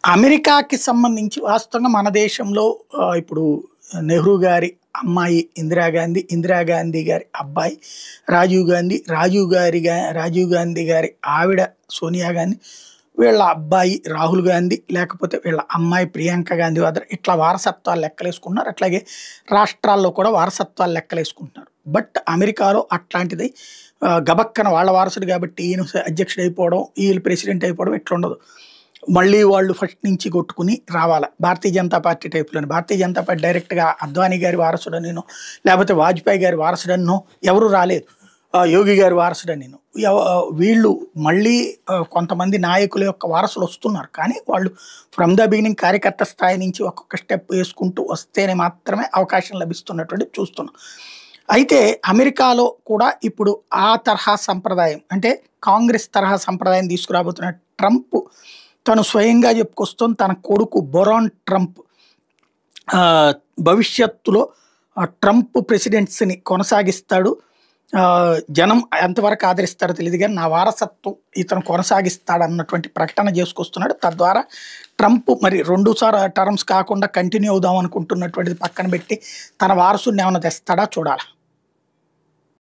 అమెరికాకి సంబంధించి వాస్తవంగా మన దేశంలో ఇప్పుడు నెహ్రూ గారి అమ్మాయి ఇందిరాగాంధీ, ఇందిరాగాంధీ గారి అబ్బాయి రాజీవ్ గాంధీ, రాజీవ్ గాంధీ గారి ఆవిడ సోనియా గాంధీ, వీళ్ళ అబ్బాయి రాహుల్ గాంధీ, లేకపోతే వీళ్ళ అమ్మాయి ప్రియాంక గాంధీ వాద్రా ఇట్లా వారసత్వాలు లెక్కలేసుకుంటున్నారు. అట్లాగే రాష్ట్రాల్లో కూడా వారసత్వాలు లెక్కలేసుకుంటున్నారు. బట్ అమెరికాలో అట్లాంటిది గబక్కన వాళ్ళ వారసుడు కాబట్టి ఈయన అధ్యక్షుడు అయిపోవడం, వీళ్ళు ప్రెసిడెంట్ అయిపోవడం ఇట్లా ఉండదు. మళ్ళీ వాళ్ళు ఫస్ట్ నుంచి కొట్టుకుని రావాలి. భారతీయ జనతా పార్టీ టైప్లోని భారతీయ జనతా పార్టీ డైరెక్ట్గా అద్వానీ గారి వారసుడనినో లేకపోతే వాజ్పేయి గారి వారసుడన్నో ఎవరు రాలేదు. యోగి గారి వారసుడనినో వీళ్ళు మళ్ళీ కొంతమంది నాయకుల యొక్క వారసులు వస్తున్నారు. కానీ వాళ్ళు ఫ్రమ్ ద బిగినింగ్ కార్యకర్త స్థాయి నుంచి ఒక్కొక్క స్టెప్ వేసుకుంటూ వస్తేనే మాత్రమే అవకాశం లభిస్తున్నటువంటి చూస్తున్నాం. అయితే అమెరికాలో కూడా ఇప్పుడు ఆ తరహా సంప్రదాయం అంటే కాంగ్రెస్ తరహా సంప్రదాయం తీసుకురాబోతున్న ట్రంప్ తను స్వయంగా చెప్పుకొస్తుంది. తన కొడుకు బొరాన్ ట్రంప్ భవిష్యత్తులో ట్రంప్ ప్రెసిడెన్సీని కొనసాగిస్తాడు. జనం ఎంతవరకు ఆదరిస్తారో తెలియదు కానీ నా వారసత్వం ఇతను కొనసాగిస్తాడు అన్నటువంటి ప్రకటన చేసుకొస్తున్నాడు. తద్వారా ట్రంప్ మరి 2 టర్మ్స్ కాకుండా కంటిన్యూ అవుదాం అనుకుంటున్నటువంటిది పక్కన పెట్టి తన వారసుని ఏమైనా తెస్తాడా చూడాలి.